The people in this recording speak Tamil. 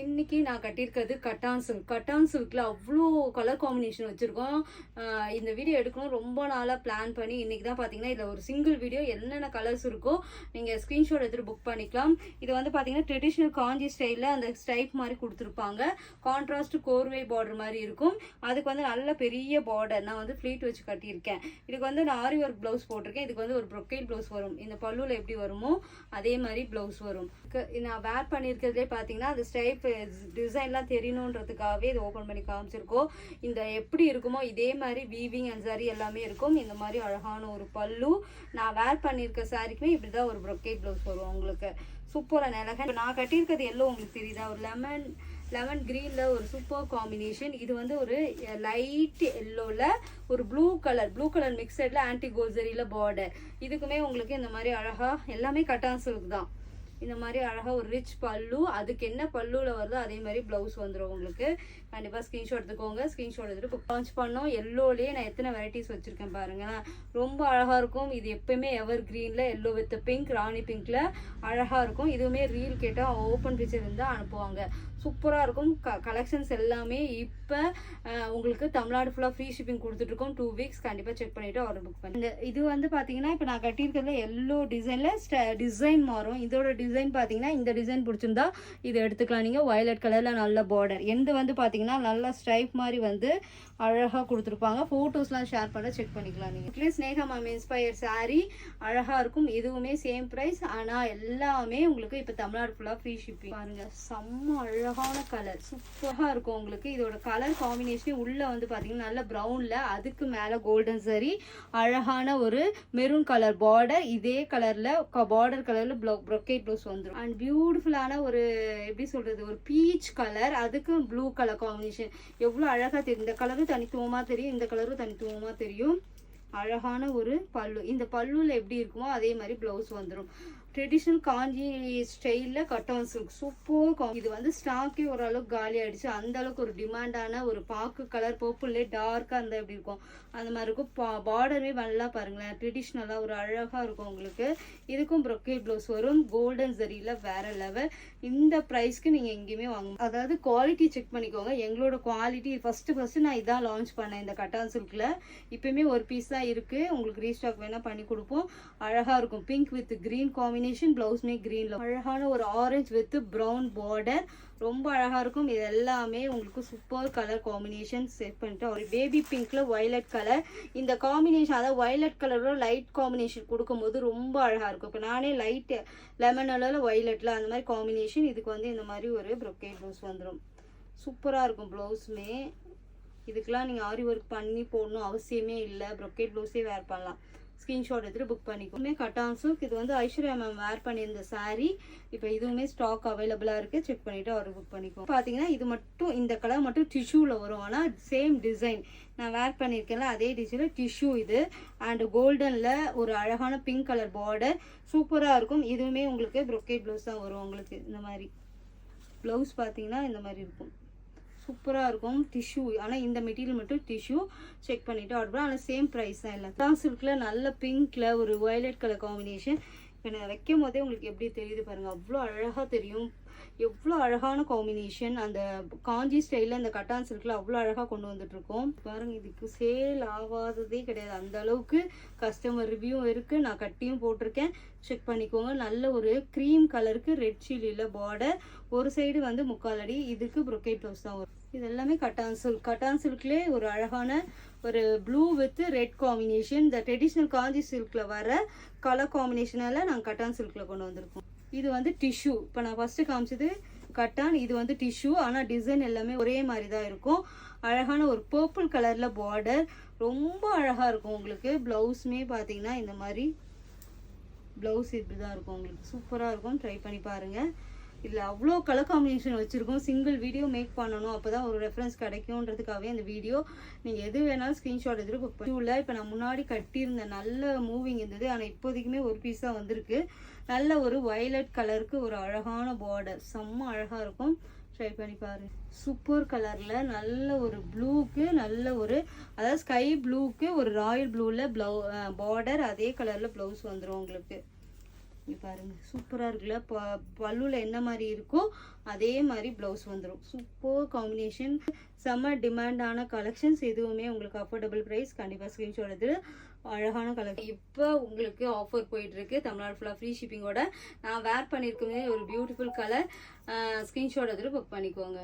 இன்னைக்கு நான் கட்டியிருக்கிறது கட்டான் சில்க்ல அவ்வளோ கலர் காம்பினேஷன் வச்சுருக்கோம். இந்த வீடியோ எடுக்கணும் ரொம்ப நாளாக பிளான் பண்ணி இன்றைக்கி தான் பார்த்தீங்கன்னா இதில் ஒரு சிங்கிள் வீடியோ என்னென்ன கலர்ஸ் இருக்கோ நீங்கள் ஸ்க்ரீன்ஷாட் எடுத்துகிட்டு புக் பண்ணிக்கலாம். இது வந்து பார்த்தீங்கன்னா ட்ரெடிஷ்னல் காஞ்சி ஸ்டைலில் அந்த ஸ்டைப் மாதிரி கொடுத்துருப்பாங்க. கான்ட்ராஸ்ட் கோர்வை பார்டர் மாதிரி இருக்கும். அதுக்கு வந்து நல்ல பெரிய பார்டர் நான் வந்து ஃப்ளீட் வச்சு கட்டியிருக்கேன். இதுக்கு வந்து நான் ஆரி ஒர்க் ப்ளவுஸ் போட்டிருக்கேன். இதுக்கு வந்து ஒரு ப்ரொக்கைல் ப்ளவுஸ் வரும். இந்த பல்லுவில் எப்படி வருமோ அதே மாதிரி ப்ளவுஸ் வரும். நான் வேர் பண்ணியிருக்கிறதுலே பார்த்தீங்கன்னா அந்த ஸ்டைப் டிசைன்லாம் தெரியணுன்றதுக்காகவே இதை ஓப்பன் பண்ணி காமிச்சிருக்கோம். இந்த எப்படி இருக்குமோ இதே மாதிரி வீவிங் அண்ட் சரி எல்லாமே இருக்கும். இந்த மாதிரி அழகான ஒரு பல்லு. நான் வேர் பண்ணியிருக்க சாரிக்குமே இப்படி தான் ஒரு ப்ரொக்கைட் ப்ளவுஸ் வரும். உங்களுக்கு சூப்பரான அழகாக இப்போ நான் கட்டியிருக்கிறது எல்லோ உங்களுக்கு தெரியுதா, ஒரு லெமன் க்ரீனில் ஒரு சூப்பர் காம்பினேஷன். இது வந்து ஒரு லைட் எல்லோவில் ஒரு ப்ளூ கலர் மிக்சடில் ஆன்டி கோல்சரியில் பார்டர். இதுக்குமே உங்களுக்கு இந்த மாதிரி அழகாக எல்லாமே கட்டான் சில்க் தான். இந்த மாதிரி அழகாக ஒரு ரிச் பல்லு. அதுக்கு என்ன பல்லுவில் வருதோ அதே மாதிரி ப்ளவுஸ் வந்துடும். உங்களுக்கு கண்டிப்பாக ஸ்க்ரீன்ஷாட் எடுத்துக்கோங்க. ஸ்க்ரீன்ஷாட் எடுத்துகிட்டு இப்போ லான்ச் பண்ணோம். எல்லோலேயே நான் எத்தனை வெரைட்டிஸ் வச்சுருக்கேன் பாருங்கள். ரொம்ப அழகாக இருக்கும். இது எப்போயுமே எவர் க்ரீனில் எல்லோ வித் பிங்க், ராணி பிங்க்கில் அழகாக இருக்கும். இதுவுமே ரீல் கேட்டால் ஓப்பன் பிக்சர் இருந்தால் அனுப்புவாங்க. சூப்பராக இருக்கும். கலெக்ஷன்ஸ் எல்லாமே இப்போ உங்களுக்கு தமிழ்நாடு ஃபுல்லாக ஃப்ரீ ஷிப்பிங் கொடுத்துட்ருக்கோம். 2 வீக்ஸ் கண்டிப்பாக செக் பண்ணிவிட்டு ஆர்டர் புக் பண்ணி. இது வந்து பார்த்தீங்கன்னா இப்போ நான் கட்டியிருக்கிறதுல எல்லோ டிசைனில் டிசைன் மாறும். இதோட டிசைன் பார்த்தீங்கன்னா இந்த டிசைன் பிடிச்சிருந்தா இதை எடுத்துக்கலாம். நீங்கள் வயலட் கலரில் நல்ல பார்டர். எந்த வந்து பார்த்தீங்கன்னா நல்லா ஸ்ட்ரைப் மாதிரி வந்து அழகாக கொடுத்துருப்பாங்க. ஃபோட்டோஸ்லாம் ஷேர் பண்ண செக் பண்ணிக்கலாம். நீங்கள் ஸ்னேகா மேம் இன்ஸ்பயர் சாரீ அழகாக இருக்கும். இதுவுமே சேம் ப்ரைஸ். ஆனால் எல்லாமே உங்களுக்கு இப்போ தமிழ்நாடு ஃபுல்லாக ஃப்ரீ ஷிப்பிங். பாருங்கள் செம்ம அழகான கலர் சூப்பராக இருக்கும். உங்களுக்கு இதோட கலர் காம்பினேஷனே உள்ளே வந்து பார்த்தீங்கன்னா நல்ல ப்ரௌனில் அதுக்கு மேலே கோல்டன் சரி அழகான ஒரு மெரூன் கலர் பார்டர். இதே கலரில் பார்டர் கலரில் ப்ரொக்கைட் ப்ளவுஸ் வந்துடும். அண்ட் பியூட்டிஃபுல்லான ஒரு எப்படி சொல்கிறது ஒரு பீச் கலர், அதுக்கு ப்ளூ கலர் காம்பினேஷன் எவ்வளோ அழகாக தெரியும். இந்த கலரும் தனித்துவமாக தெரியும், இந்த கலரும் தனித்துவமாக தெரியும். அழகான ஒரு பல்லு. இந்த பல்லுவில் எப்படி இருக்குமோ அதே மாதிரி ப்ளவுஸ் வந்துடும். ட்ரெடிஷ்னல் காஞ்சி ஸ்டைலில் கட்டான் சில்க் சூப்பர். இது வந்து ஸ்டாக்கே ஓரளவுக்கு காலி ஆகிடுச்சு. அந்த அளவுக்கு ஒரு டிமாண்டான ஒரு பாக்கு கலர் பர்பிள்லே டார்க்காக இருந்தால் எப்படி இருக்கும் அந்த மாதிரி இருக்கும். பார்டருமே நல்லா பாருங்களேன் ட்ரெடிஷ்னலாக ஒரு அழகாக இருக்கும். உங்களுக்கு இதுக்கும் ப்ரொக்கேட் ப்ளவுஸ் வரும். கோல்டன் ஜரியில் வேற லெவல். இந்த ப்ரைஸ்க்கு நீங்கள் எங்கேயுமே வாங்க. அதாவது குவாலிட்டி செக் பண்ணிக்கோங்க. எங்களோட குவாலிட்டி ஃபஸ்ட்டு நான் இதான் லான்ச் பண்ணேன் இந்த கட்டான் சில்கில். இப்போயுமே ஒரு பீஸ் தான் இருக்குது. உங்களுக்கு ரீஸ்டாக் வேணால் பண்ணி கொடுப்போம். அழகாக இருக்கும். Pink with green combination. பிளவுஸ்மே கிரீன்ல அழகான ஒரு ஆரஞ்சு வித் பிரவுன் பார்டர். ரொம்ப அழகா இருக்கும். இது எல்லாமே உங்களுக்கு சூப்பர் கலர் காம்பினேஷன் செட் பண்ணிட்டு ஒரு பேபி பிங்க்ல வயலட் கலர். இந்த காம்பினேஷன் அதாவது வயலட் கலரோட லைட் காம்பினேஷன் கொடுக்கும்போது ரொம்ப அழகா இருக்கும். இப்போ நானே லைட் லெமன் கலர்ல வயலட்ல அந்த மாதிரி காம்பினேஷன். இதுக்கு வந்து இந்த மாதிரி ஒரு ப்ரொக்கைட் ப்ளவுஸ் வந்துடும். சூப்பராக இருக்கும் ப்ளவுஸுமே. இதுக்கெல்லாம் நீங்கள் ஆரி ஒர்க் பண்ணி போடணும் அவசியமே இல்லை. ப்ரொக்கைட் ப்ளவுஸே வேர் பண்ணலாம். ஸ்க்ரீன்ஷாட் எடுத்துகிட்டு புக் பண்ணிக்கோமே. கட்டான் சில்க். இது வந்து ஐஸ்வர்யா மேம் வேர் பண்ணியிருந்த சாரீ. இப்போ இதுவுமே ஸ்டாக் அவைலபிளாக இருக்குது. செக் பண்ணிவிட்டு ஆர்டர் புக் பண்ணிக்கோ. பார்த்தீங்கன்னா இது மட்டும் இந்த கலர் மட்டும் டிஷ்யூவில் வரும். ஆனால் சேம் டிசைன் நான் வேர் பண்ணியிருக்கேன்ல அதே டிசைனில் டிஷ்யூ இது. அண்ட் கோல்டனில் ஒரு அழகான பிங்க் கலர் பார்டர் சூப்பராக இருக்கும். இதுவுமே உங்களுக்கு ப்ரொக்கைட் ப்ளவுஸ் தான் வரும். உங்களுக்கு இந்த மாதிரி ப்ளவுஸ் பார்த்தீங்கன்னா இந்த மாதிரி இருக்கும். சூப்பராக இருக்கும். டிஷ்யூ ஆனால் இந்த மெட்டீரியல் மட்டும் டிஷ்யூ செக் பண்ணிவிட்டு ஆர்டர் பண்ணலாம். ஆனால் சேம் ப்ரைஸ் தான். இல்லை கட்டான் சில்கில் நல்ல பிங்க்கில் ஒரு வயலட் கலர் காம்பினேஷன். இப்போ நான் வைக்கும் போதே உங்களுக்கு எப்படி தெரியுது பாருங்கள். அவ்வளோ அழகாக தெரியும். எவ்வளோ அழகான காம்பினேஷன். அந்த காஞ்சி ஸ்டைலில் இந்த கட்டான் சில்கில் அவ்வளோ அழகாக கொண்டு வந்துட்ருக்கோம் பாருங்கள். இதுக்கு சேல் ஆகாததே கிடையாது. அந்த அளவுக்கு கஸ்டமர் ரிவ்யூவும் இருக்குது. நான் கட்டியும் போட்டிருக்கேன். செக் பண்ணிக்கோங்க. நல்ல ஒரு க்ரீம் கலருக்கு ரெட் சில்லியில் பார்டர். ஒரு சைடு வந்து 3/4 அடி. இதுக்கு ப்ரொக்கைட் ப்ளவுஸ் தான் வரும். இது எல்லாமே கட்டான் சில்க். கட்டான் சில்க்லேயே ஒரு அழகான ஒரு ப்ளூ வித் ரெட் காம்பினேஷன். இந்த ட்ரெடிஷ்னல் காஞ்சி சில்கில் வர கலர் காம்பினேஷனால நாங்கள் கட்டான் சில்கில் கொண்டு வந்திருக்கோம். இது வந்து டிஷ்யூ. இப்போ நான் ஃபஸ்ட்டு காமிச்சது கட்டான். இது வந்து டிஷ்யூ. ஆனால் டிசைன் எல்லாமே ஒரே மாதிரி தான் இருக்கும். அழகான ஒரு பர்பிள் கலரில் பார்டர் ரொம்ப அழகாக இருக்கும். உங்களுக்கு ப்ளவுஸுமே பார்த்தீங்கன்னா இந்த மாதிரி ப்ளவுஸ் இப்படி தான் இருக்கும். உங்களுக்கு சூப்பராக இருக்கும். ட்ரை பண்ணி பாருங்கள். இதில் அவ்வளோ கலர் காம்பினேஷன் வச்சுருக்கோம். சிங்கிள் வீடியோ மேக் பண்ணணும். அப்போ தான் ஒரு ரெஃபரன்ஸ் கிடைக்கும்ன்றதுக்காகவே அந்த வீடியோ நீங்கள் எது வேணாலும் ஸ்க்ரீன்ஷாட் எடுத்துகிட்டு புக் பண்ணி. இப்போ நான் முன்னாடி கட்டியிருந்தேன் நல்ல மூவிங் இருந்தது. ஆனால் இப்போதைக்குமே ஒரு பீஸ் தான் வந்திருக்கு. நல்ல ஒரு வயலட் கலருக்கு ஒரு அழகான பார்டர் செம்ம அழகாக இருக்கும். ட்ரை பண்ணி பாரு. சூப்பர் கலரில் நல்ல ஒரு ப்ளூக்கு நல்ல ஒரு அதாவது ஸ்கை ப்ளூக்கு ஒரு ராயல் ப்ளூவில் பார்டர். அதே கலரில் ப்ளவுஸ் வந்துடும் உங்களுக்கு. இங்கே பாருங்கள் சூப்பராக இருக்குல்ல. பல்லுவில் என்ன மாதிரி இருக்கோ அதே மாதிரி ப்ளவுஸ் வந்துடும். சூப்பர் காம்பினேஷன், செம்ம டிமாண்டான கலெக்ஷன்ஸ். எதுவுமே உங்களுக்கு அஃபோர்டபுள் ப்ரைஸ். கண்டிப்பாக ஸ்க்ரீன்ஷாட் எடுத்து அழகான கலர். இப்போ உங்களுக்கு ஆஃபர் போயிட்டுருக்கு தமிழ்நாடு ஃபுல்லாக ஃப்ரீ ஷிப்பிங்கோட. நான் வேர் பண்ணியிருக்கவே ஒரு பியூட்டிஃபுல் கலர். ஸ்க்ரீன்ஷாட் எடுத்துகிட்டு புக் பண்ணிக்கோங்க.